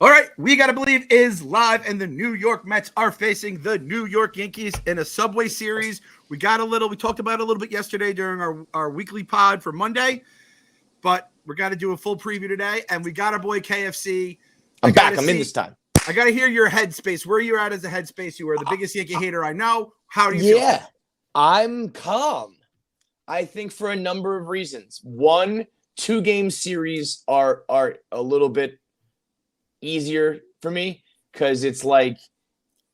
All right, We Gotta Believe is live, and the New York Mets are facing the New York Yankees in a Subway Series. We talked about it a little bit yesterday during our weekly pod for Monday, but we're going to do a full preview today, and we got our boy KFC. I'm back. I'm in this time. I got to hear your headspace. Where you're at as a headspace. You are the biggest Yankee hater I know. How do you feel? Yeah, I'm calm. I think for a number of reasons. One, 2-game series are a little bit easier for me because it's like,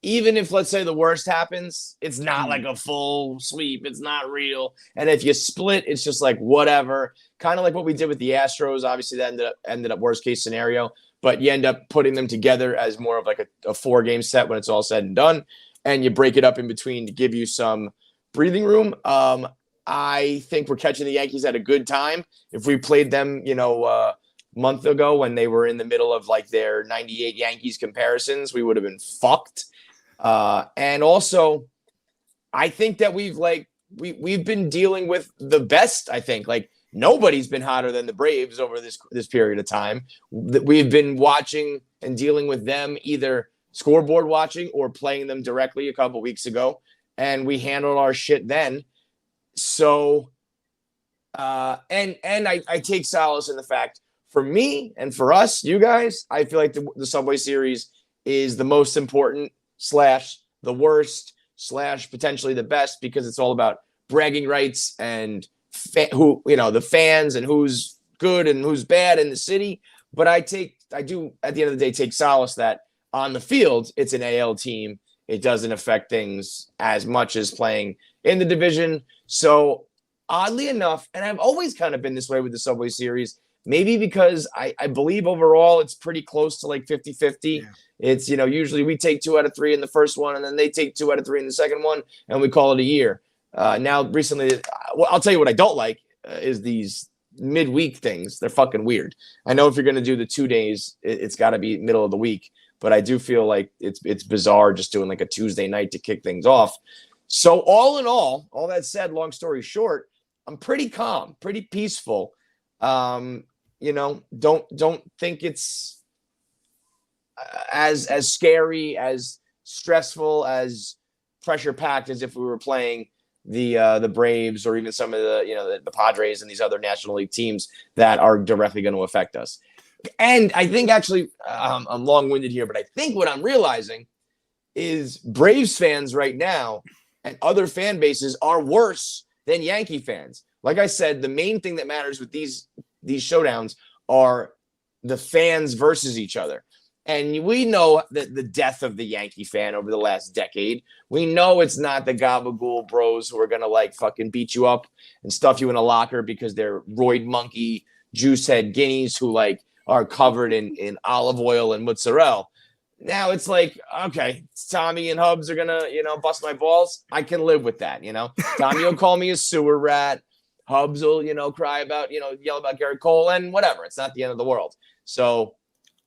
even if, let's say, the worst happens, it's not like a full sweep. It's not real. And if you split, it's just like whatever. Kind of like what we did with the Astros. Obviously, that ended up worst case scenario. But you end up putting them together as more of like a 4-game set when it's all said and done. And you break it up in between to give you some breathing room. I think we're catching the Yankees at a good time. If we played them, month ago when they were in the middle of like their 98 Yankees comparisons, we would have been fucked. And also, I think that we've been dealing with the best. I think like nobody's been hotter than the Braves over this period of time. We've been watching and dealing with them, either scoreboard watching or playing them directly a couple weeks ago, and we handled our shit then. So, and I take solace in the fact, for me and for us, you guys, I feel like the Subway Series is the most important / the worst / potentially the best, because it's all about bragging rights and the fans and who's good and who's bad in the city. But I do at the end of the day take solace that on the field it's an AL team. It doesn't affect things as much as playing in the division. So oddly enough, and I've always kind of been this way with the Subway Series, maybe because I believe overall it's pretty close to like 50-50. Yeah. It's, usually we take 2 out of 3 in the first one, and then they take 2 out of 3 in the second one, and we call it a year. Now, recently, I'll tell you what I don't like is these midweek things. They're fucking weird. I know if you're going to do the 2 days, it's got to be middle of the week, but I do feel like it's bizarre just doing like a Tuesday night to kick things off. So all in all that said, long story short, I'm pretty calm, pretty peaceful. Don't think it's as scary, as stressful, as pressure packed as if we were playing the Braves or even some of the Padres and these other National League teams that are directly going to affect us. And I think actually I'm long-winded here, but I think what I'm realizing is Braves fans right now and other fan bases are worse than Yankee fans. Like I said, the main thing that matters with these showdowns are the fans versus each other. And we know that the death of the Yankee fan over the last decade, we know it's not the gabagool bros who are going to like fucking beat you up and stuff you in a locker because they're roid monkey, juice head guineas who like are covered in olive oil and mozzarella. Now it's like, okay, Tommy and Hubs are going to, bust my balls. I can live with that. Tommy will call me a sewer rat. Hubs will, cry about, yell about Garrett Cole and whatever. It's not the end of the world. So,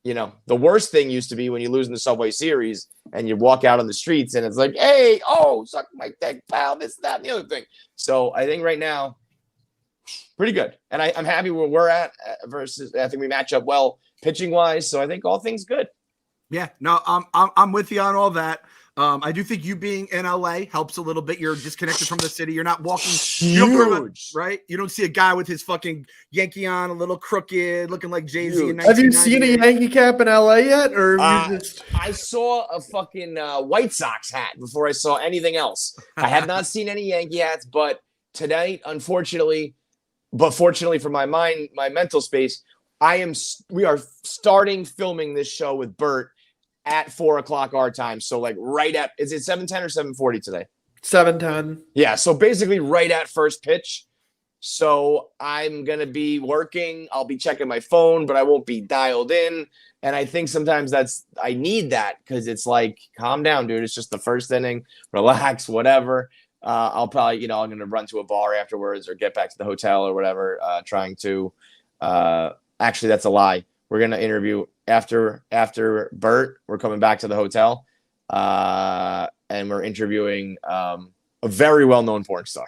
the worst thing used to be when you lose in the Subway Series and you walk out on the streets and it's like, hey, suck my dick, pal, this, that, and the other thing. So I think right now, pretty good. And I'm happy where we're at versus I think we match up well pitching wise. So I think all things good. Yeah, no, I'm with you on all that. I do think you being in LA helps a little bit. You're disconnected from the city. You're not walking. Huge. Right? You don't see a guy with his fucking Yankee on, a little crooked, looking like Jay-Z. Have you seen a Yankee cap in LA yet? Or I saw a fucking White Sox hat before I saw anything else. I have not seen any Yankee hats, but tonight, unfortunately, but fortunately for my mind, my mental space, we are starting filming this show with Bert at 4:00 our time. So like is it 7:10 or 7:40 today? 7:10. Yeah. So basically right at first pitch. So I'm going to be working. I'll be checking my phone, but I won't be dialed in. And I think sometimes I need that because it's like, calm down, dude. It's just the first inning, relax, whatever. I'll probably, I'm going to run to a bar afterwards or get back to the hotel or whatever, trying to, actually, that's a lie. We're going to interview after Bert. We're coming back to the hotel, and we're interviewing a very well-known porn star.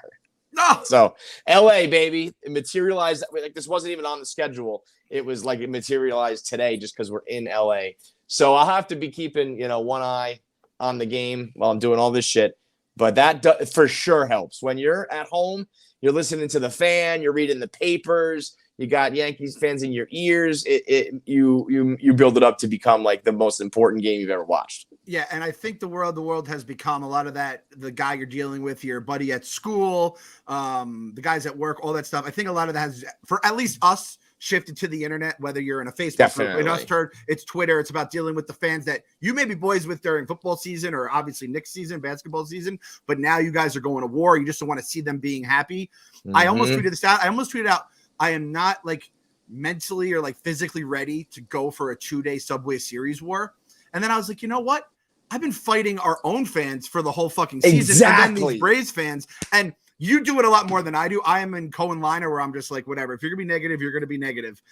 No. So LA, baby, it materialized. Like this wasn't even on the schedule. It was like it materialized today just because we're in LA. So I'll have to be keeping, one eye on the game while I'm doing all this shit. But that for sure helps. When you're at home, you're listening to the fan, you're reading the papers, you got Yankees fans in your ears. You build it up to become like the most important game you've ever watched. Yeah, and I think the world has become a lot of that. The guy you're dealing with, your buddy at school, the guys at work, all that stuff. I think a lot of that has, for at least us, shifted to the internet. Whether you're in a Facebook group, in us turn, it's Twitter. It's about dealing with the fans that you may be boys with during football season or obviously Knicks season, basketball season. But now you guys are going to war. You just don't want to see them being happy. Mm-hmm. I almost tweeted this out. I almost tweeted out, I am not like mentally or like physically ready to go for a 2-day Subway Series war. And then I was like, you know what? I've been fighting our own fans for the whole fucking season. Exactly. And then these Braves fans. And you do it a lot more than I do. I am in Cohen Liner where I'm just like, whatever. If you're going to be negative, you're going to be negative.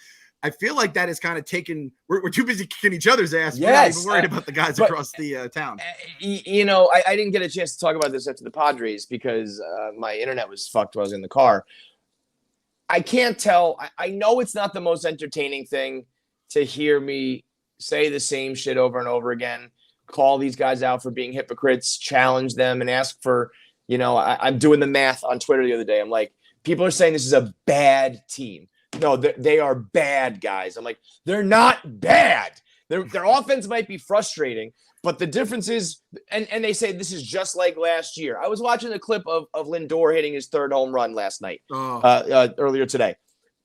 I feel like that is kind of taken. We're too busy kicking each other's ass. Yes. We're not even worried about the guys across the town. I didn't get a chance to talk about this after the Padres because my internet was fucked while I was in the car. I can't tell. I know it's not the most entertaining thing to hear me say the same shit over and over again, call these guys out for being hypocrites, challenge them, and ask for, I'm doing the math on Twitter the other day. I'm like, people are saying this is a bad team. No, they are bad guys. I'm like, they're not bad. Their offense might be frustrating, but the difference is, and they say this is just like last year. I was watching a clip of Lindor hitting his third home run last night, earlier today.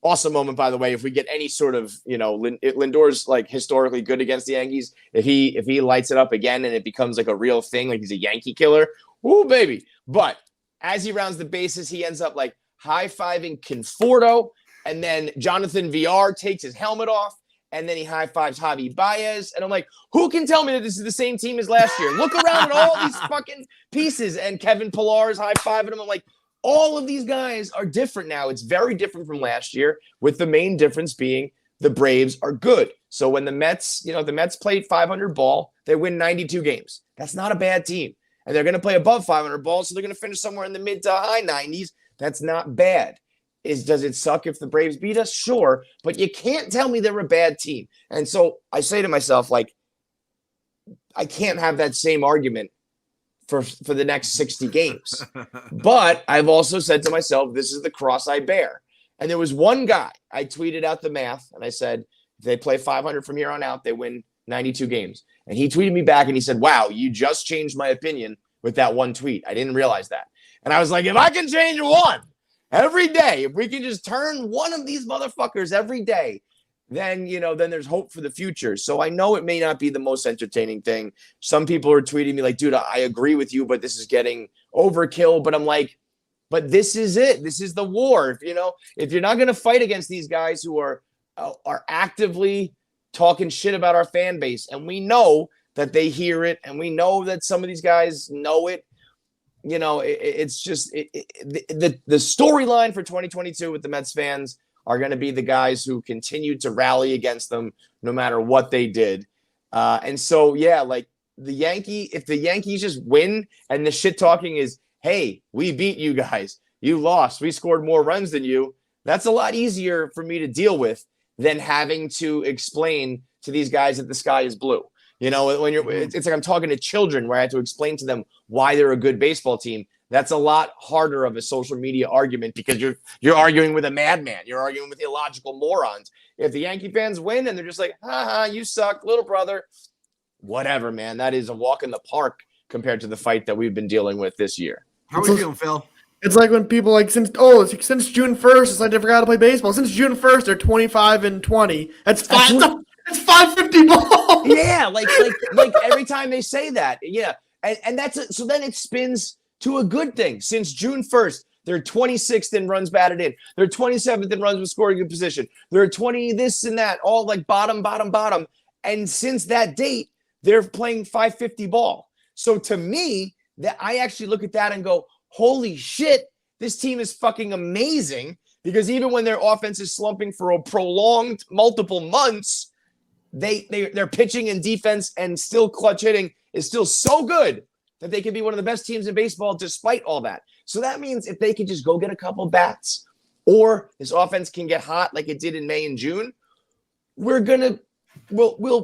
Awesome moment, by the way. If we get any sort of, Lindor's like historically good against the Yankees. If he lights it up again and it becomes like a real thing, like he's a Yankee killer, ooh, baby. But as he rounds the bases, he ends up like high-fiving Conforto, and then Jonathan VR takes his helmet off, and then he high-fives Javi Baez. And I'm like, who can tell me that this is the same team as last year? Look around at all these fucking pieces. And Kevin Pillar's high-fiving him. I'm like, all of these guys are different now. It's very different from last year, with the main difference being the Braves are good. So when the Mets played 500 ball, they win 92 games. That's not a bad team. And they're going to play above 500 ball, so they're going to finish somewhere in the mid to high 90s. That's not bad. Does it suck if the Braves beat us? Sure, but you can't tell me they're a bad team. And so I say to myself, like, I can't have that same argument for the next 60 games. But I've also said to myself, this is the cross I bear. And there was one guy, I tweeted out the math, and I said, if they play 500 from here on out, they win 92 games. And he tweeted me back, and he said, wow, you just changed my opinion with that one tweet. I didn't realize that. And I was like, if I can change one every day, if we can just turn one of these motherfuckers every day, then there's hope for the future. So I know it may not be the most entertaining thing. Some people are tweeting me like, dude, I agree with you, but this is getting overkill. But I'm like, but this is it. This is the war. If you're not going to fight against these guys who are actively talking shit about our fan base, and we know that they hear it, and we know that some of these guys know it, it's just the storyline for 2022 with the Mets fans are going to be the guys who continue to rally against them no matter what they did. And so, yeah, like if the Yankees just win and the shit talking is, hey, we beat you guys, you lost, we scored more runs than you, that's a lot easier for me to deal with than having to explain to these guys that the sky is blue. When it's like I'm talking to children where I have to explain to them why they're a good baseball team. That's a lot harder of a social media argument because you're arguing with a madman. You're arguing with illogical morons. If the Yankee fans win and they're just like, you suck, little brother, whatever, man. That is a walk in the park compared to the fight that we've been dealing with this year. How are we feeling, Phil? It's like when people since June 1st, it's like they forgot to play baseball. Since June 1st, they're 25-20. That's 550 balls. Yeah, like every time they say that, yeah, and so then it spins to a good thing. Since June 1st, they're 26th in runs batted in. They're 27th in runs with scoring good position. They're 20 this and that, all like bottom. And since that date, they're playing 550 ball. So to me, that I actually look at that and go, holy shit, this team is fucking amazing. Because even when their offense is slumping for a prolonged multiple months, their pitching and defense and still clutch hitting is still so good that they can be one of the best teams in baseball despite all that. So that means if they can just go get a couple bats, or this offense can get hot like it did in May and June, we'll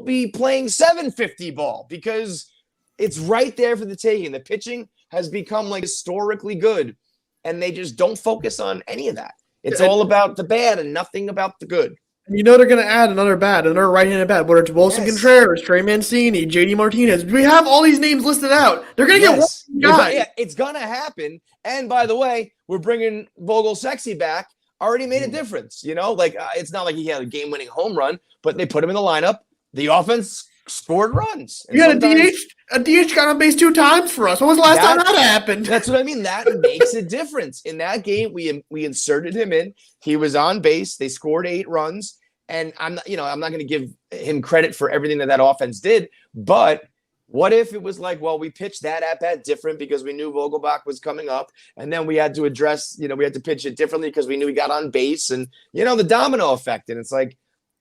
be playing 750 ball because it's right there for the taking. The pitching has become like historically good, and they just don't focus on any of that. It's all about the bad and nothing about the good. You know they're going to add another right-handed bat, whether it's Wilson Contreras, Trey Mancini, JD Martinez. We have all these names listed out. They're going to get one guy. Yeah, it's going to happen. And by the way, we're bringing Vogel Sexy back. Already made a difference. It's not like he had a game-winning home run, but they put him in the lineup. The offense scored runs. You had a DH got on base 2 times for us. When was the last time that happened? That's what I mean. That makes a difference. In that game, we inserted him in. He was on base. They scored 8 runs. And I'm not going to give him credit for everything that offense did. But what if it was like, well, we pitched that at bat different because we knew Vogelbach was coming up, and then we had to address, we had to pitch it differently because we knew he got on base, and the domino effect. And it's like,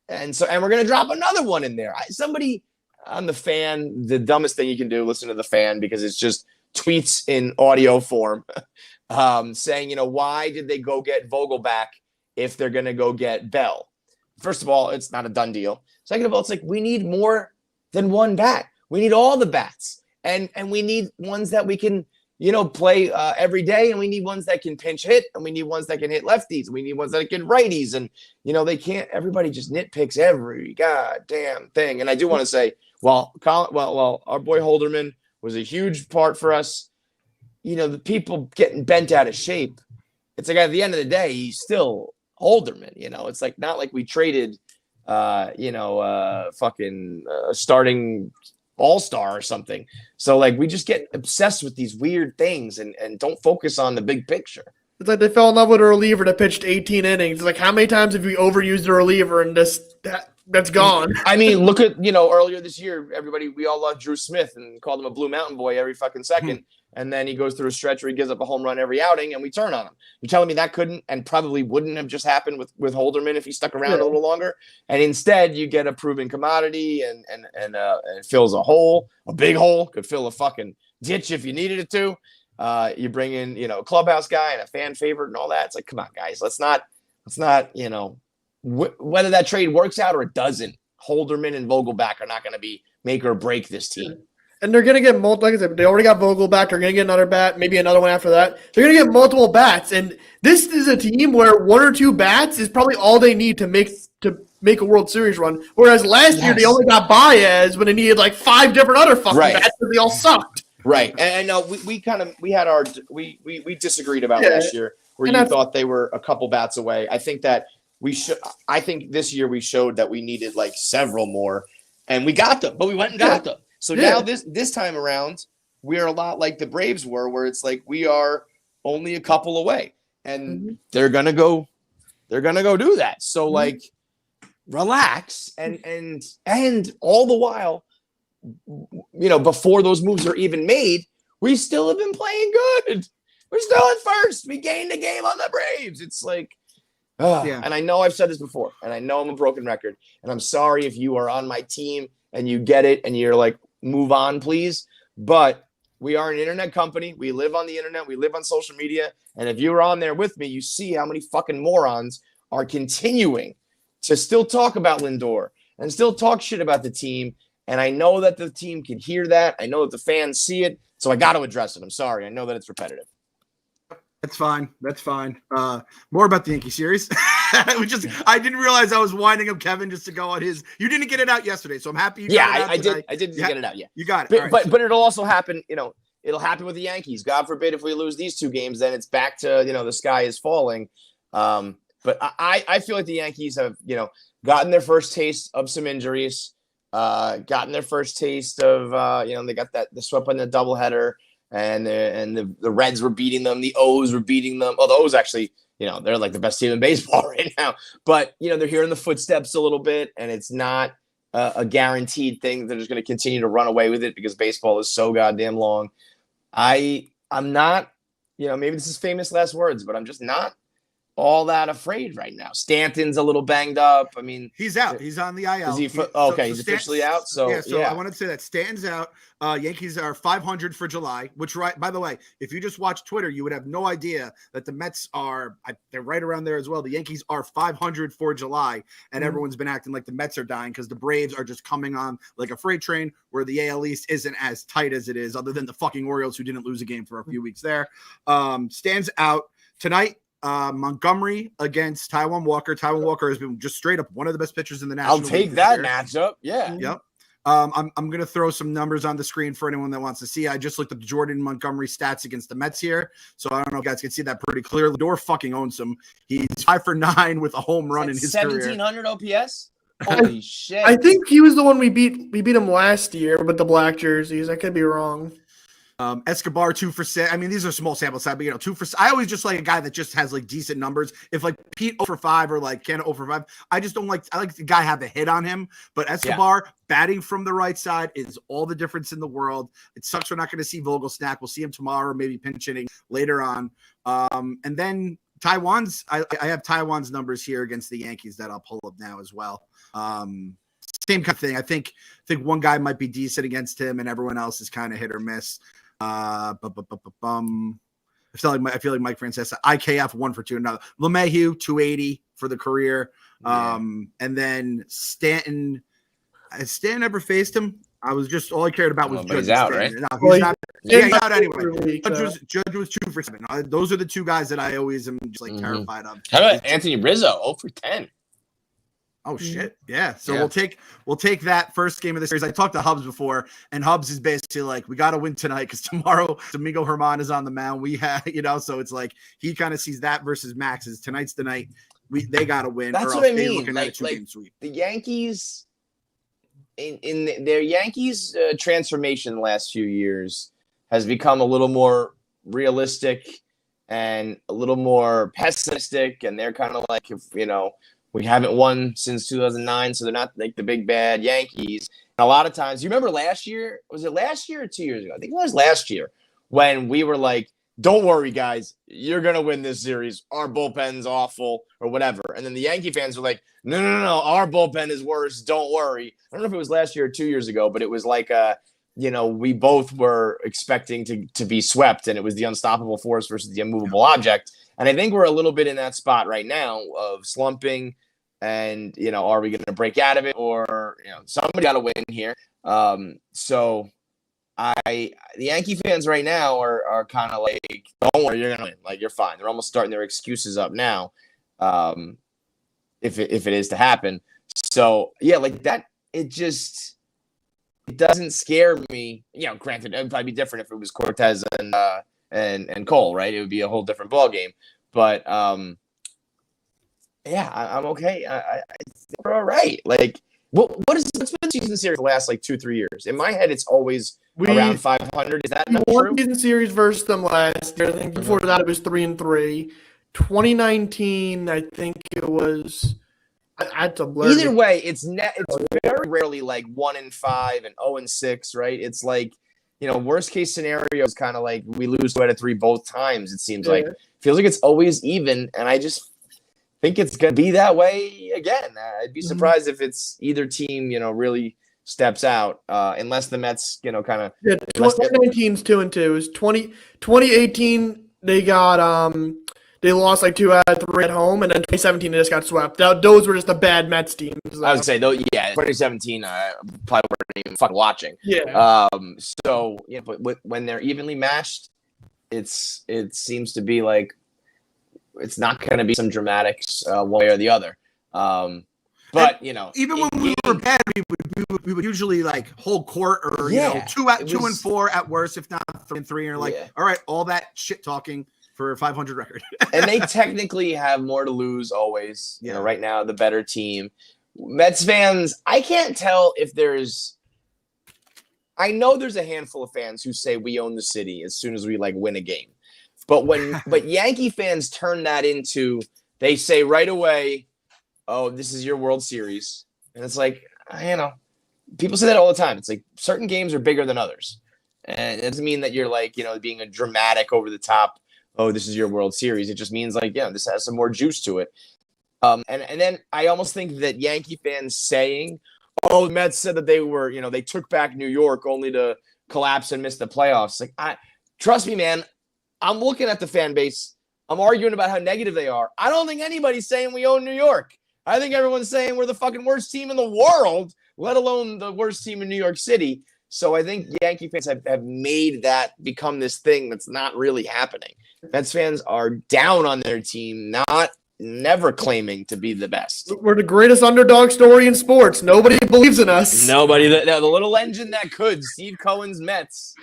and we're going to drop another one in there. Somebody on the Fan, the dumbest thing you can do, listen to the Fan, because it's just tweets in audio form saying, why did they go get Vogelbach if they're going to go get Bell? First of all, it's not a done deal. Second of all, it's like we need more than one bat. We need all the bats, and we need ones that we can, play every day, and we need ones that can pinch hit, and we need ones that can hit lefties, and we need ones that can righties, and they can't. Everybody just nitpicks every goddamn thing. And I do want to say, our boy Holderman was a huge part for us. The people getting bent out of shape. It's like at the end of the day, he's still Holderman. It's like not like we traded, starting all-star or something. So like we just get obsessed with these weird things and don't focus on the big picture. It's like they fell in love with a reliever that pitched 18 innings. It's like, how many times have we overused a reliever and that's gone? I mean, look at, earlier this year, we all loved Drew Smith and called him a Blue Mountain Boy every fucking second. And then he goes through a stretch where he gives up a home run every outing, and we turn on him. You're telling me that couldn't and probably wouldn't have just happened with Holderman if he stuck around a little longer? And instead, you get a proven commodity and it fills a hole, a big hole, could fill a fucking ditch if you needed it to. You bring in, a clubhouse guy and a fan favorite and all that. It's like, come on, guys, let's not, whether that trade works out or it doesn't, Holderman and Vogelbach are not going to be make or break this team. And they're going to get multiple, like I said, they already got Vogelbach. They're going to get another bat, maybe another one after that. They're going to get multiple bats. And this is a team where 1 or 2 bats is probably all they need to make a World Series run. Whereas last year, they only got Baez when they needed like 5 different other fucking bats because they all sucked. Right. And we disagreed about last year where you thought they were a couple bats away. I think that I think this year we showed that we needed like several more, and we got them, but we went and got them. So now this time around, we're a lot like the Braves were, where it's like we are only a couple away, and they're gonna go do that. So like, relax, and all the while, before those moves are even made, we still have been playing good. We're still at first. We gained a game on the Braves. It's like, and I know I've said this before, and I know I'm a broken record, and I'm sorry if you are on my team and you get it, and you're like, move on, please. But we are an internet company. We live on the internet. We live on social media. And if you're on there with me, you see how many fucking morons are continuing to still talk about Lindor and still talk shit about the team. And I know that the team can hear that. I know that the fans see it. So I got to address it. I'm sorry. I know that it's repetitive. That's fine. More about the Yankee series. I didn't realize I was winding up Kevin just to go on his. You didn't get it out yesterday, so I'm happy you got it out today. I did get it out. Yeah, you got it. But it'll also happen. It'll happen with the Yankees. God forbid if we lose these 2 games, then it's back to the sky is falling. But I feel like the Yankees have gotten their first taste of some injuries. Gotten their first taste of they got the swept on the doubleheader. And the Reds were beating them. The O's were beating them. Oh, the O's actually, they're like the best team in baseball right now. But, they're hearing the footsteps a little bit, and it's not a guaranteed thing. They're just going to continue to run away with it because baseball is so goddamn long. I'm not, maybe this is famous last words, but I'm just not all that afraid right now. Stanton's a little banged up. I mean, he's out. He's on the IL. Is he? He's officially out. So I wanted to say that Stanton's out. Yankees are 500 for July. Which, right? By the way, if you just watch Twitter, you would have no idea that the Mets they're right around there as well. The Yankees are 500 for July, and everyone's been acting like the Mets are dying because the Braves are just coming on like a freight train, where the AL East isn't as tight as it is, other than the fucking Orioles, who didn't lose a game for a few weeks there. Stan's out tonight. Montgomery against Taijuan Walker. Taijuan Walker has been just straight up one of the best pitchers in the National League. I'll take that matchup. Yeah. Yep. I'm going to throw some numbers on the screen for anyone that wants to see. I just looked up Jordan Montgomery stats against the Mets here, so I don't know if you guys can see that pretty clearly. Lindor fucking owns him. He's 5 for 9 with a home run in his 1700 career. OPS. Holy shit! I think he was the one we beat. We beat him last year with the black jerseys. I could be wrong. Escobar 2 for 6. I mean, these are small sample size, but 2 for. I always just like a guy that just has like decent numbers. If like Pete 0 for 5 or like Canna 0 for 5, I just don't like. I like the guy have a hit on him, but Escobar batting from the right side is all the difference in the world. It sucks we're not going to see Vogel snack. We'll see him tomorrow, maybe pinch hitting later on. And then Taiwan's. I have Taiwan's numbers here against the Yankees that I'll pull up now as well. Same kind of thing. I think one guy might be decent against him, and everyone else is kind of hit or miss. I feel like Mike Francesa, IKF 1 for 2. Now LeMahieu 280 for the career. And then Stanton. Has Stanton ever faced him? I was just all I cared about was Judge. He's out, Stanton. right? No, he's not. He's out anyway. Week, Judge was 2 for 7. Those are the two guys that I always am just like terrified of. How about Anthony Rizzo 0 for 10? Oh shit. Yeah. So we'll take that first game of the series. I talked to Hubs before, and Hubs is basically like, we got to win tonight because tomorrow Domingo Herman is on the mound. We have, so it's like he kind of sees that versus Max's. Tonight's the night. They got to win. That's what I mean. Like the Yankees in their Yankees transformation the last few years has become a little more realistic and a little more pessimistic, and they're kind of like, we haven't won since 2009, so they're not like the big bad Yankees. And a lot of times, you remember last year? Was it last year or 2 years ago? I think it was last year when we were like, don't worry, guys. You're going to win this series. Our bullpen's awful or whatever. And then the Yankee fans were like, no. Our bullpen is worse. Don't worry. I don't know if it was last year or 2 years ago, but it was like, we both were expecting to be swept, and it was the unstoppable force versus the immovable object. And I think we're a little bit in that spot right now of slumping. And, are we going to break out of it, or, somebody got to win here. So the Yankee fans right now are kind of like, don't worry, you're going to win. Like, you're fine. They're almost starting their excuses up now. If it is to happen. So yeah, like that, it doesn't scare me. Granted, it would probably be different if it was Cortez and Cole, right? It would be a whole different ball game. But, yeah, I'm okay. I think we're all right. Like, what's been the season series the last like 2-3 years? In my head, it's always around 500. Is that not true? Season series versus them last year. I think before that it was 3-3. 2019, I think it was. I had to blur. Either way, it's very rarely like 1-5 and 0-6, right? It's like, worst case scenario is kind of like we lose 2 out of 3 both times. It seems like feels like it's always even, and I just think it's going to be that way again. I'd be surprised if it's either team, really steps out, unless the Mets, kind of. Yeah, 2019's 2-2. 2018 they got they lost like 2 out of 3 at home, and then 2017 they just got swept. Those were just the bad Mets teams. I would say though, 2017 probably weren't even fucking watching. Yeah. So but when they're evenly matched, it seems to be like. It's not going to be some dramatics one way or the other. But, even when we were bad, we would usually like hold court or, 2 and 4 at worst, if not 3 and 3. And you're like, all right, all that shit talking for a 500 record. And they technically have more to lose always. Right now, the better team. Mets fans, I can't tell if I know there's a handful of fans who say we own the city as soon as we like win a game. But Yankee fans turn that into, they say right away, oh, this is your World Series. And it's like, people say that all the time. It's like certain games are bigger than others. And it doesn't mean that you're like, being a dramatic over the top oh, this is your World Series. It just means like, yeah, this has some more juice to it. And then I almost think that Yankee fans saying, oh, the Mets said that they were, they took back New York only to collapse and miss the playoffs. Like, trust me, man, I'm looking at the fan base. I'm arguing about how negative they are. I don't think anybody's saying we own New York. I think everyone's saying we're the fucking worst team in the world, let alone the worst team in New York City. So I think Yankee fans have made that become this thing that's not really happening. Mets fans are down on their team, never claiming to be the best. We're the greatest underdog story in sports. Nobody believes in us. Nobody. The little engine that could. Steve Cohen's Mets.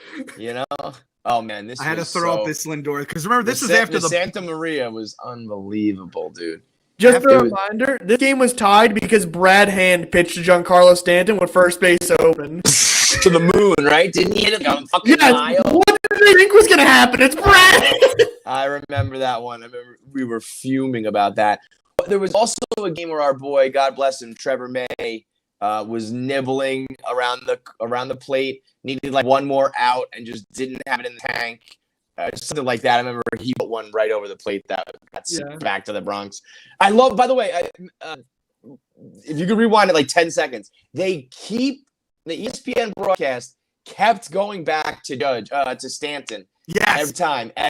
Oh man, I had to throw up this Lindor because remember this is after the Santa Maria was unbelievable, dude. Just a reminder, this game was tied because Brad Hand pitched to Giancarlo Stanton with first base open. To the moon, right? Didn't he hit it on fucking mile? What did they think was going to happen? It's Brad. I remember that one. I remember we were fuming about that. But there was also a game where our boy, God bless him, Trevor May, was nibbling around the plate, needed like one more out, and just didn't have it in the tank. Something like that. I remember he put one right over the plate that got sent back to the Bronx. I love, by the way, if you could rewind it like 10 seconds, the ESPN broadcast kept going back to Stanton. Yes.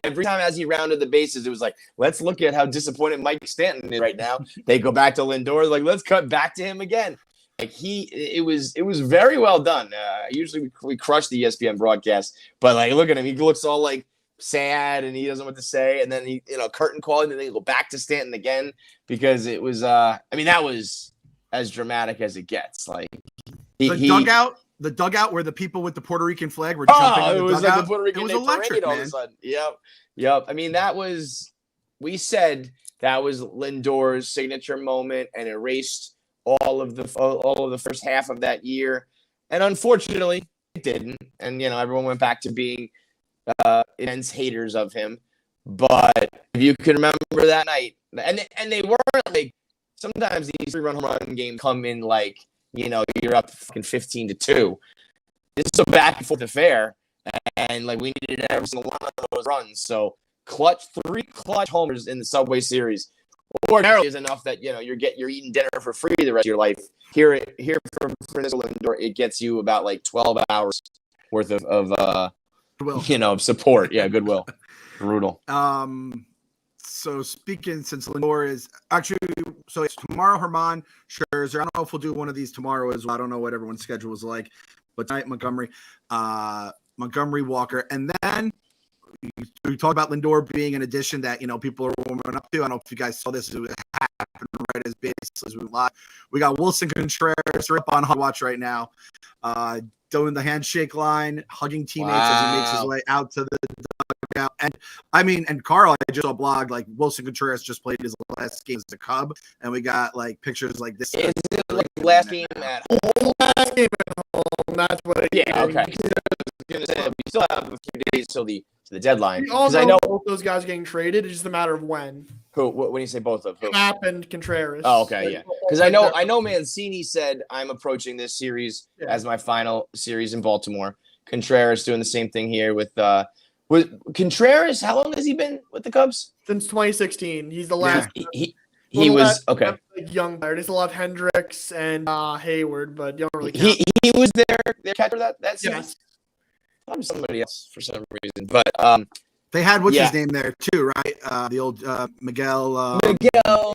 Every time as he rounded the bases, it was like, let's look at how disappointed Mike Stanton is right now. They go back to Lindor, like, let's cut back to him again. Like it was very well done. Usually we crush the ESPN broadcast, but like, look at him. He looks all like sad and he doesn't know what to say. And then he, curtain call, and then they go back to Stanton again because it was, that was as dramatic as it gets. Like the dugout where the people with the Puerto Rican flag were jumping in the dugout. Like the Puerto Rican, it was electric, all of a sudden. Yep. I mean, we said that was Lindor's signature moment and erased all of the first half of that year. And unfortunately, it didn't. And, everyone went back to being intense haters of him. But if you can remember that night, and they weren't like, sometimes these 3-run home run games come in like, you're up fucking 15-2. This is a back and forth affair, and like we needed every single one of those runs. So three clutch homers in the Subway Series ordinarily is enough that you're eating dinner for free the rest of your life. Here from Francisco Lindor, it gets you about like 12 hours worth of support. Yeah, goodwill. Brutal. So speaking, since Lindor is actually, so it's tomorrow, Herman, Scherzer. I don't know if we'll do one of these tomorrow as well. I don't know what everyone's schedule is like, but tonight Montgomery, Walker, and then we talked about Lindor being an addition that people are warming up to. I don't know if you guys saw this. It happened right as we went live. We got Wilson Contreras up on Hot Watch right now, doing the handshake line, hugging teammates as he makes his way out to the dugout. And Carl, I just saw a blog like Wilson Contreras just played his last game as a Cub, and we got like pictures like this. Is it like last game at home? Last game at home. That's what. Yeah. Okay. I was gonna say, we still have a few days till the deadline. Because I know both those guys are getting traded. It's just a matter of when. Who? When you say both of who? Happ and Contreras. Oh, okay, yeah. Because I know Mancini said I'm approaching this series as my final series in Baltimore. Contreras doing the same thing here with Contreras. How long has he been with the Cubs? Since 2016. He's the last. Yeah. He was okay. Like young player. They still have Hendricks and Hayward, but you don't really. He was their catcher that season. Yes. I'm somebody else for some reason, but they had his name there too, right? The old Miguel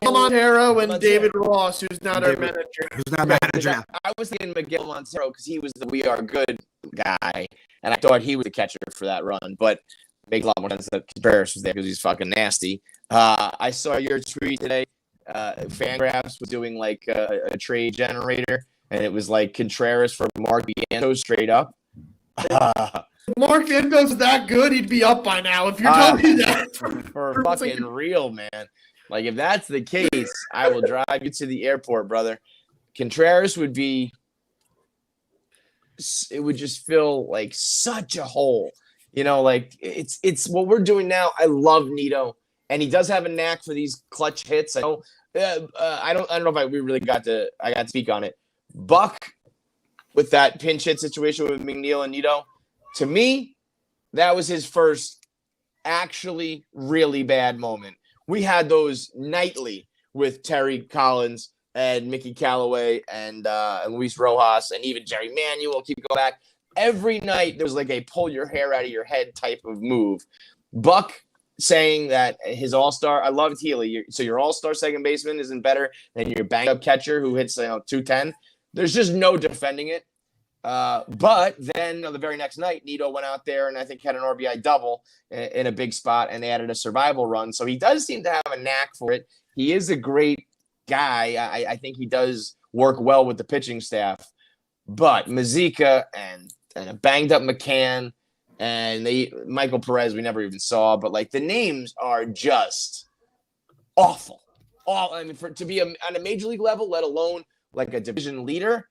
Montero and David Ross, who's not our manager. Who's not manager? I was thinking Miguel Montero because he was the We Are Good guy, and I thought he was the catcher for that run. But it makes a lot more sense that Contreras was there because he's fucking nasty. I saw your tweet today. Fangraphs was doing like a trade generator, and it was like Contreras for Mark Vientos straight up. Mark Vientos is that good, he'd be up by now. If you're telling me that, for fucking real, man. Like if that's the case, I will drive you to the airport, brother. Contreras would be. It would just feel like such a hole, Like it's what we're doing now. I love Nito, and he does have a knack for these clutch hits. I don't know if I got to speak on it. Buck. With that pinch hit situation with McNeil and Nito, to me, that was his first actually really bad moment. We had those nightly with Terry Collins and Mickey Callaway and Luis Rojas and even Jerry Manuel. Keep going back. Every night there's like a pull your hair out of your head type of move. Buck saying that his all-star, I loved Healy. So your all-star second baseman isn't better than your banged-up catcher who hits 210. There's just no defending it. But then the very next night, Nito went out there and I think had an RBI double in a big spot and added a survival run. So he does seem to have a knack for it. He is a great guy. I think he does work well with the pitching staff. But Mazika and a banged-up McCann and Michael Perez we never even saw. But, like, the names are just awful. I mean, to be on a major league level, let alone like a division leader,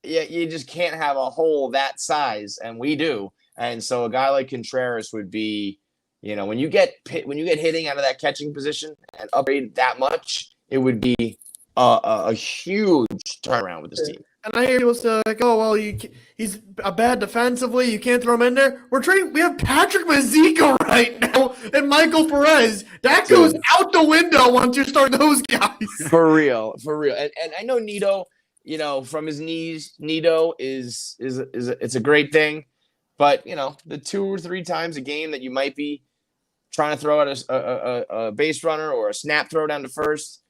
you just can't have a hole that size, and we do. And so a guy like Contreras would be, when you get hitting out of that catching position and upgrade that much, it would be a huge turnaround with this team. And I hear people say, like, oh, well, he's bad defensively. You can't throw him in there. We have Patrick Mazika right now and Michael Perez. That goes out the window once you start those guys. For real. And I know Nito, from his knees, Nito is it's a great thing. But, the 2 or 3 times a game that you might be trying to throw out a base runner or a snap throw down to first,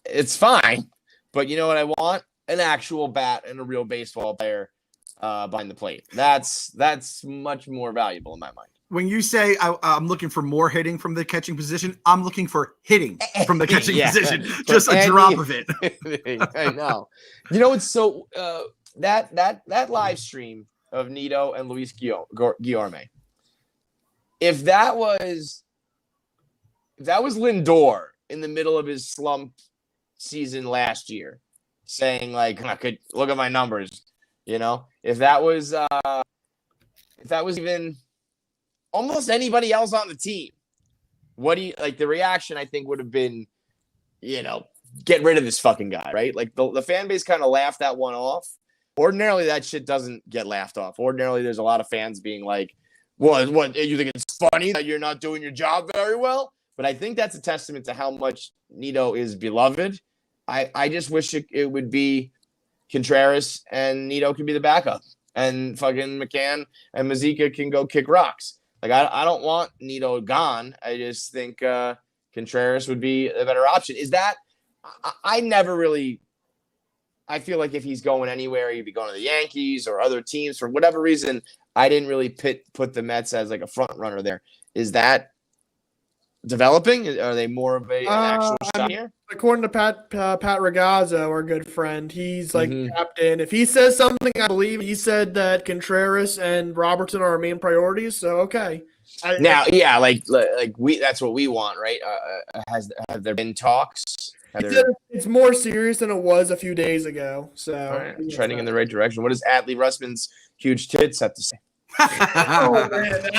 it's fine. But you know what I want? An actual bat and a real baseball player behind the plate. That's much more valuable in my mind. When you say I'm looking for more hitting from the catching position, I'm looking for hitting from the catching position. Just a drop of it. I know. It's so that live stream of Nito and Luis Guillorme. If that was Lindor in the middle of his slump season last year, saying like, I could look at my numbers, if that was even almost anybody else on the team, the reaction I think would have been, get rid of this fucking guy, right? Like the fan base kind of laughed that one off. Ordinarily that shit doesn't get laughed off. Ordinarily there's a lot of fans being like, what you think it's funny that you're not doing your job very well? But I think that's a testament to how much Nito is beloved. I just wish it would be Contreras and Nito could be the backup and fucking McCann and Mazika can go kick rocks. Like, I don't want Nito gone. I just think Contreras would be a better option. Is that I never really – I feel like if he's going anywhere, he'd be going to the Yankees or other teams. For whatever reason, I didn't really put the Mets as like a front runner there. Is that developing? Are they more of an actual shot here? According to Pat Ragazzo, our good friend, he's like captain. If he says something, I believe he said that Contreras and Robertson are our main priorities. So okay. That's what we want, right? Have there been talks? It's more serious than it was a few days ago. So right, trending in the right direction. What does Adley Russman's huge tits have to say?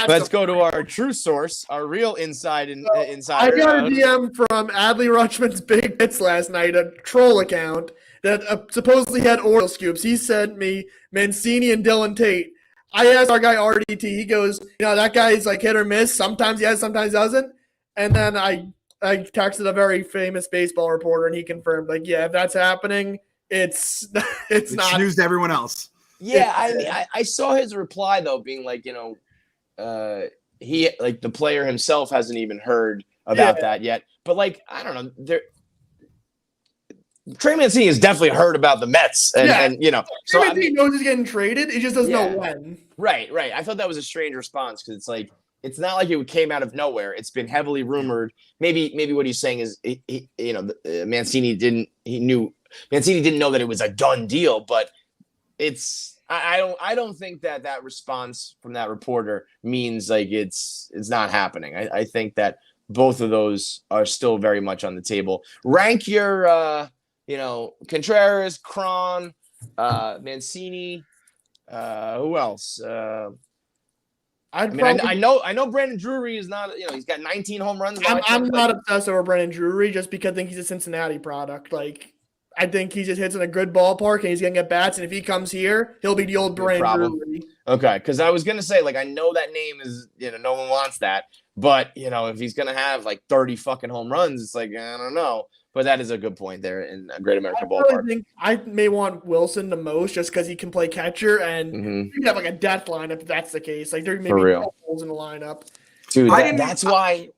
Let's go to our true source, our real insider. I got a DM from Adley Rutschman's Big Hits last night, a troll account that supposedly had oral scoops. He sent me Mancini and Dylan Tate. I asked our guy RDT. He goes, that guy's like hit or miss. Sometimes he has, sometimes doesn't. And then I texted a very famous baseball reporter, and he confirmed, like, yeah, if that's happening, it's not news to everyone else. Yeah, I saw his reply though, being like, he like the player himself hasn't even heard about that yet. But like, I don't know, Trey Mancini has definitely heard about the Mets, and so Mancini knows he's getting traded. He just doesn't know when. Right. I thought that was a strange response because it's like it's not like it came out of nowhere. It's been heavily rumored. Maybe what he's saying is, Mancini didn't know that it was a done deal, but it's. I don't think that response from that reporter means like it's not happening. I think that both of those are still very much on the table. Rank your Contreras, Cron, Mancini, who else? I know Brandon Drury is not, he's got 19 home runs. I'm not obsessed over Brandon Drury just because I think he's a Cincinnati product. Like, I think he just hits in a good ballpark and he's going to get bats. And if he comes here, he'll be the old Brandon Drury. Okay. Because I was going to say, like, I know that name is, no one wants that. But, if he's going to have like 30 fucking home runs, it's like, I don't know. But that is a good point there in a Great American Ballpark. Think I may want Wilson the most just because he can play catcher, and you can have like a death lineup if that's the case. Like there may be holes in the lineup. Dude, that's why.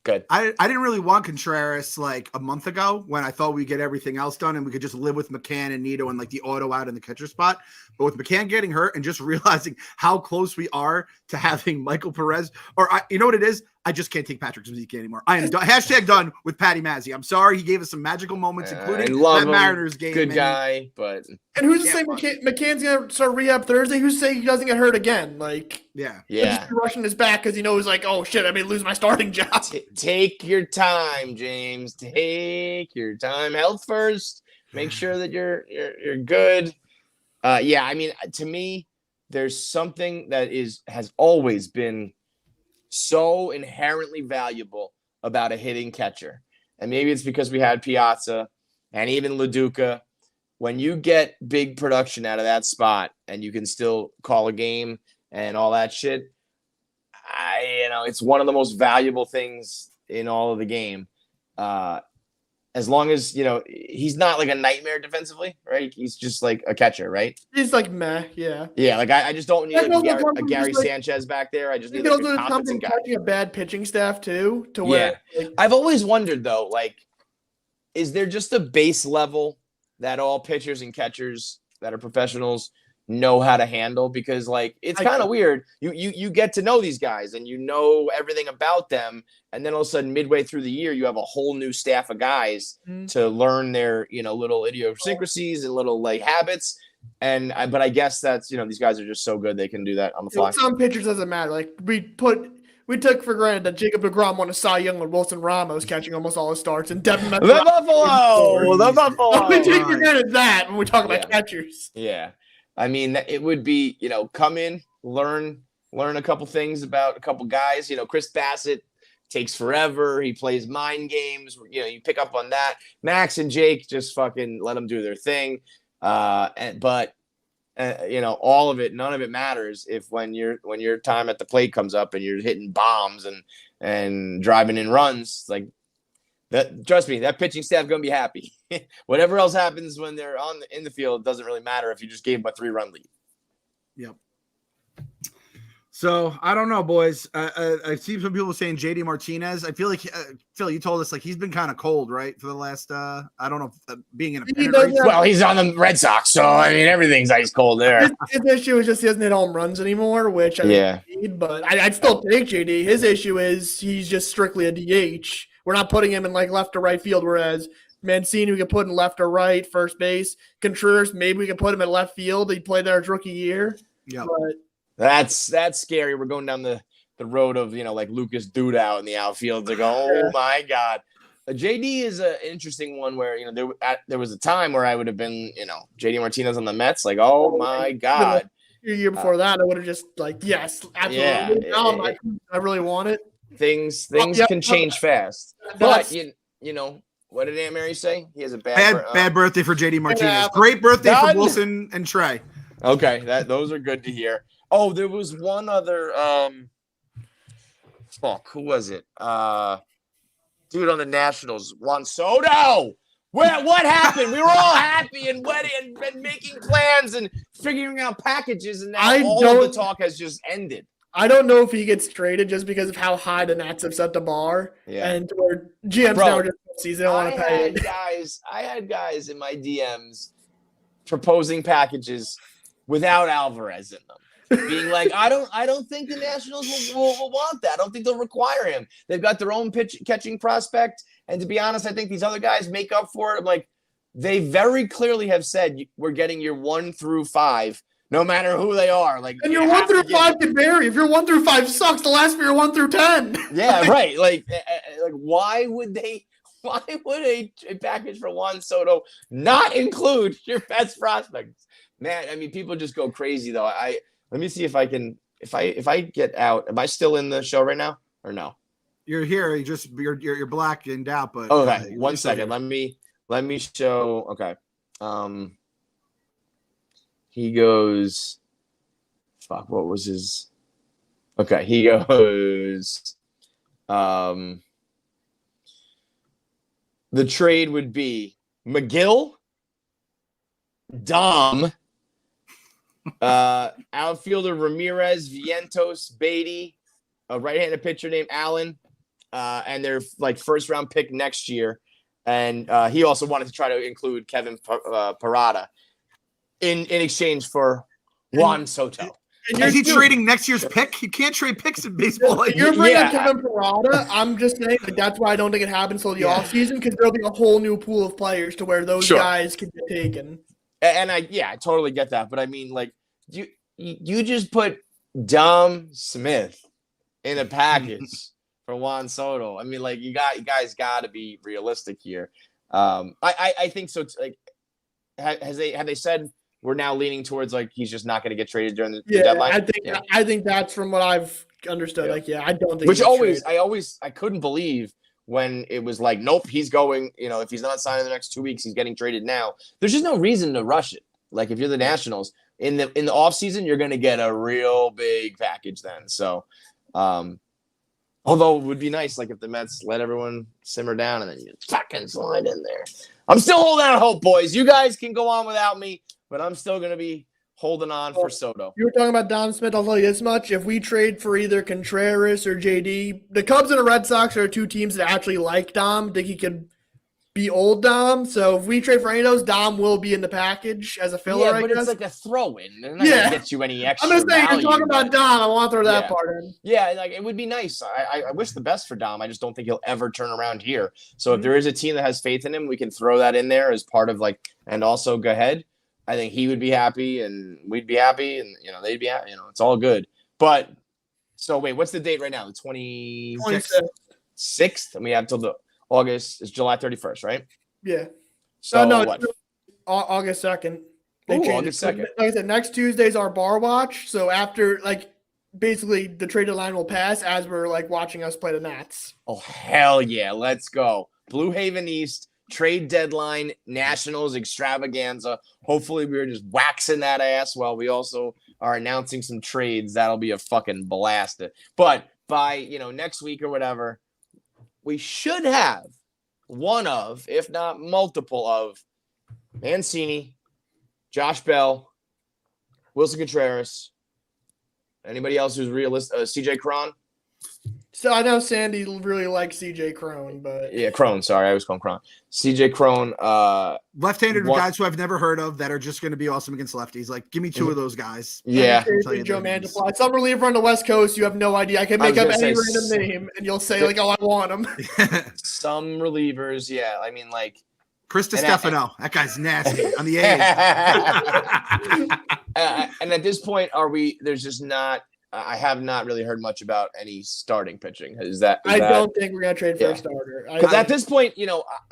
Good. I didn't really want Contreras like a month ago when I thought we'd get everything else done and we could just live with McCann and Nito and like the auto out in the catcher spot. But with McCann getting hurt and just realizing how close we are to having Michael Perez, you know what it is? I just can't take Patrick Zimziki anymore. I am done, done with Patty Mazzi. I'm sorry. He gave us some magical moments, including that Mariners game. Good guy, but who's to say McCann's gonna start rehab Thursday? Who's to say he doesn't get hurt again? Like, yeah, just rushing his back because he knows, like, oh shit, I may lose my starting job. Take your time, James. Take your time. Health first. Make sure that you're good. I mean, to me, there's something that has always been so inherently valuable about a hitting catcher. And maybe it's because we had Piazza and even LaDuca. When you get big production out of that spot and you can still call a game and all that shit, it's one of the most valuable things in all of the game. As long as, he's not like a nightmare defensively, right? He's just like a catcher, right? He's like meh, yeah. Yeah, like I just don't need a Gary Sanchez back there. I just need like a competent guy. A bad pitching staff too, to where I've always wondered though, like, is there just a base level that all pitchers and catchers that are professionals know how to handle? Because like it's kind of weird. You get to know these guys and you know everything about them, and then all of a sudden midway through the year you have a whole new staff of guys to learn their little idiosyncrasies and little like habits. But I guess that's these guys are just so good they can do that on the fly. Some pitchers doesn't matter. Like we took for granted that Jacob deGrom won a Cy Young with Wilson Ramos catching almost all his starts, and Devin the Buffalo. We take for granted that when we talk about catchers. Yeah. I mean, it would be, come in, learn a couple things about a couple guys. Chris Bassett takes forever. He plays mind games. You pick up on that. Max and Jake just fucking let them do their thing. But all of it, none of it matters if when your time at the plate comes up and you're hitting bombs and driving in runs, like that. Trust me, that pitching staff gonna be happy. Whatever else happens when they're in the field doesn't really matter if you just gave them a 3-run lead. Yep. So I don't know, boys. I see some people saying JD Martinez. I feel like Phil, you told us like he's been kind of cold, right, for the last. I don't know, being in a pennant race. Well, he's on the Red Sox, so I mean everything's ice cold there. His issue is just he doesn't hit home runs anymore, which I need, but I'd still take JD. His issue is he's just strictly a DH. We're not putting him in like left or right field, whereas Mancini we can put in left or right, first base. Contreras, maybe we can put him at left field. He played there his rookie year. Yeah. That's scary. We're going down the road of, like Lucas Duda out in the outfield. It's like, oh my God. JD is an interesting one where, there was a time where I would have been, JD Martinez on the Mets. Like, oh my God. A year before that, I would have just like, yes, absolutely. Yeah, I really want it. Things can change fast. But, what did Aunt Mary say? He has a bad birthday for JD Martinez. Great birthday for Wilson and Trey. Okay, those are good to hear. Oh, there was one other who was it? Dude on the Nationals, Juan Soto. What happened? We were all happy and wedding and making plans and figuring out packages, and now all the talk has just ended. I don't know if he gets traded just because of how high the Nats have set the bar, and where GMs now just season don't want to pay. I had guys in my DMs proposing packages without Alvarez in them, being like, I don't think the Nationals will want that. I don't think they'll require him. They've got their own catching prospect, and to be honest, I think these other guys make up for it. Like they very clearly have said, we're getting your 1 through 5. No matter who they are, like, and your 1 through 5 can vary. If your 1 through 5 sucks, the last for your 1 through 10. Yeah, right. Like why would a package for Juan Soto not include your best prospects? Man, I mean, people just go crazy though. Let me see if I can. If I get out, am I still in the show right now or no? You're here. You're blackened out. But okay, 1 second. Let me show. Okay. He goes, fuck, what was his? Okay, he goes, The trade would be McGill, Dom, outfielder Ramirez, Vientos, Beatty, a right-handed pitcher named Allen, and their like first-round pick next year. And he also wanted to try to include Kevin Parada in exchange for Juan Soto. Is he trading next year's pick? You can't trade picks in baseball. Like, You're bringing Yeah. Kevin Parada. I'm just saying that's why I don't think it happens until the offseason, because there'll be a whole new pool of players to where those guys can get taken. And I totally get that. But I mean, like, you just put Dom Smith in a package for Juan Soto. I mean, like, you guys got to be realistic here. I think so. Like, have they said we're now leaning towards like he's just not going to get traded during the deadline? I think that's from what I've understood. Yeah. Like, I don't think. Which I couldn't believe when it was like, nope, he's going. You know, if he's not signing the next 2 weeks, he's getting traded now. There's just no reason to rush it. Like, if you're the Nationals in the offseason, you're going to get a real big package then. So, although it would be nice, like, if the Mets let everyone simmer down and then you fucking slide in there. I'm still holding out hope, boys. You guys can go on without me, but I'm still going to be holding on for Soto. You were talking about Dom Smith. I'll tell you this much. If we trade for either Contreras or JD, the Cubs and the Red Sox are two teams that actually like Dom. Think he could be old Dom. So if we trade for any of those, Dom will be in the package as a filler, Yeah, but I guess. it's like a throw-in. They're not going to get you any extra I'm just saying, value, you're talking about Dom. I want to throw that part in. Yeah, like, it would be nice. I wish the best for Dom. I just don't think he'll ever turn around here. So if there is a team that has faith in him, we can throw that in there as part of, like, and also go ahead. I think he would be happy and we'd be happy and, you know, they'd be happy. You know, it's all good. But so wait, what's the date right now? The 26th? And we have till the August is July 31st, right? Yeah. So no, what? August 2nd. August 2nd. Like I said, next Tuesday's our bar watch. So after, like, basically the traded line will pass as we're, like, watching us play the Nats. Oh, hell yeah. Let's go. Blue Haven East. Trade deadline, Nationals extravaganza. Hopefully, we're just waxing that ass while we also are announcing some trades. That'll be a fucking blast. But by next week or whatever, we should have one of, if not multiple of, Mancini, Josh Bell, Wilson Contreras. Anybody else who's realistic? CJ Cron. So I know Sandy really likes CJ Cron, but Cron. Sorry, I was calling Cron. CJ Cron. Left-handed guys who I've never heard of that are just going to be awesome against lefties. Like, give me two of those guys. Yeah. Joe Mantiply. Some reliever on the West Coast, you have no idea. I can make up any random name, and you'll say, like, oh, I want him. Some relievers, yeah. I mean, like. Chris DiStefano. That guy's nasty on the A's. And at this point, there's just not. I have not really heard much about any starting pitching. I don't think we're going to trade for a starter. Because at this point,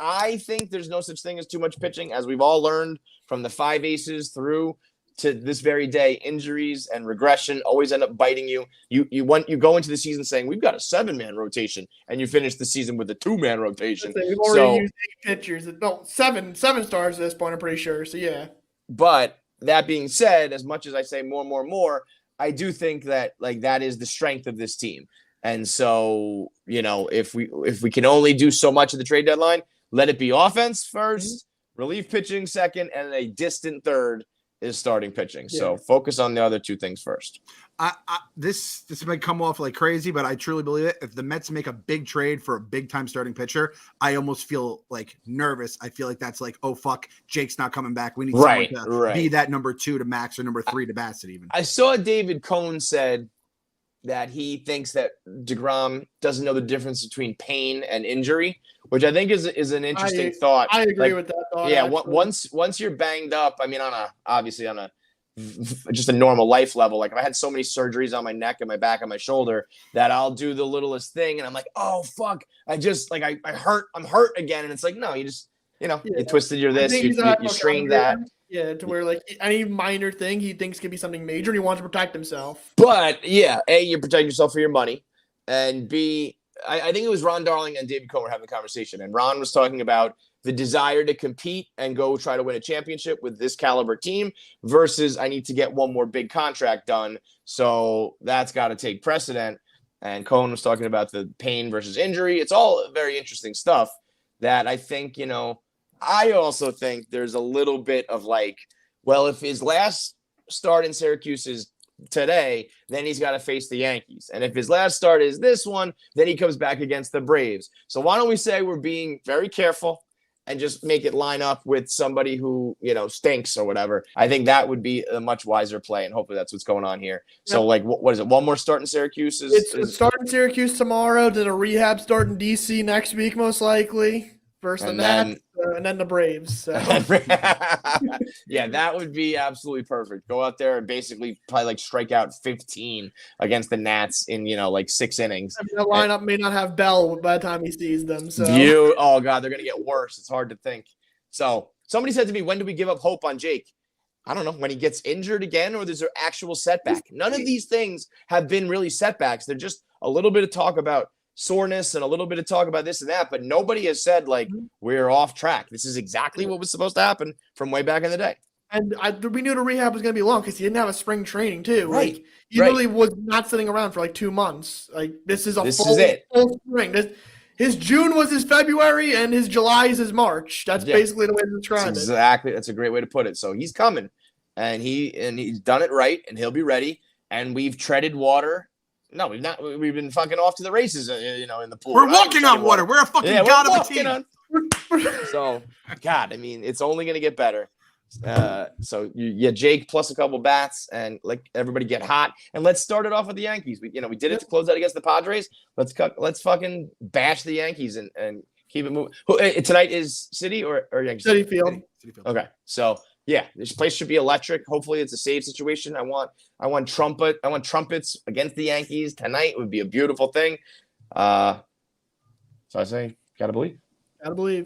I think there's no such thing as too much pitching. As we've all learned from the 5 aces through to this very day, injuries and regression always end up biting you. You go into the season saying, we've got a 7-man rotation, and you finish the season with a 2-man rotation. We've already used 8 pitchers. No, seven stars at this point, I'm pretty sure. So, yeah. But that being said, as much as I say more, I do think that, like, that is the strength of this team. And so, if we can only do so much of the trade deadline, let it be offense first, relief pitching second, and a distant third is starting pitching. Yeah. So focus on the other 2 things first. This might come off like crazy, but I truly believe it. If the Mets make a big trade for a big time starting pitcher, I almost feel like nervous. I feel like that's like, oh fuck, Jake's not coming back. We need someone to be that number 2 to Max or number 3 to Bassett even. I saw David Cohn said that he thinks that deGrom doesn't know the difference between pain and injury, which I think is an interesting thought. I agree with that thought. Yeah, once you're banged up, I mean, obviously on a just a normal life level. Like, I had so many surgeries on my neck and my back and my shoulder that I'll do the littlest thing and I'm like, oh fuck, I just like I'm hurt again, and it's like, no, you just you twisted your this, you strained that. Yeah, to where like any minor thing he thinks could be something major, and he wants to protect himself. But yeah, A, you protect yourself for your money, and B, I think it was Ron Darling and David Cohn were having a conversation, and Ron was talking about the desire to compete and go try to win a championship with this caliber team versus I need to get one more big contract done. So that's got to take precedent. and Cohen was talking about the pain versus injury. It's all very interesting stuff that I think, I also think there's a little bit of like, well, if his last start in Syracuse is today, then he's got to face the Yankees. And if his last start is this one, then he comes back against the Braves. So why don't we say we're being very careful and just make it line up with somebody who, stinks or whatever. I think that would be a much wiser play, and hopefully that's what's going on here. Yep. So, like, what is it? One more start in Syracuse? It's starting Syracuse tomorrow, then a rehab start in D.C. next week, most likely. First the Nats, and then the Braves. So. Yeah, that would be absolutely perfect. Go out there and basically probably like strike out 15 against the Nats in, like 6 innings. I mean, the lineup may not have Bell by the time he sees them. So oh God, they're gonna get worse. It's hard to think. So somebody said to me, when do we give up hope on Jake? I don't know, when he gets injured again, or there's an actual setback. None of these things have been really setbacks. They're just a little bit of talk about soreness and a little bit of talk about this and that, but nobody has said like we're off track. This is exactly what was supposed to happen from way back in the day. And we knew the rehab was going to be long because he didn't have a spring training too. Right. Like, he really was not sitting around for like 2 months. Like this is full spring. His June was his February and his July is his March. That's basically the way to describe it. Exactly. That's a great way to put it. So he's coming, and he's done it right, and he'll be ready. And we've treaded water. No, we've not. We've been fucking off to the races, in the pool. We're walking on water. We're a fucking god of a team. So, God, I mean, it's only going to get better. So Jake plus a couple bats, and like everybody get hot, and let's start it off with the Yankees. We did it to close out against the Padres. Let's fucking bash the Yankees and keep it moving. Tonight is City or Yankees? City Field. Okay, so. Yeah, this place should be electric. Hopefully, it's a save situation. I want trumpets against the Yankees tonight. It would be a beautiful thing. So I say, gotta believe. Gotta believe.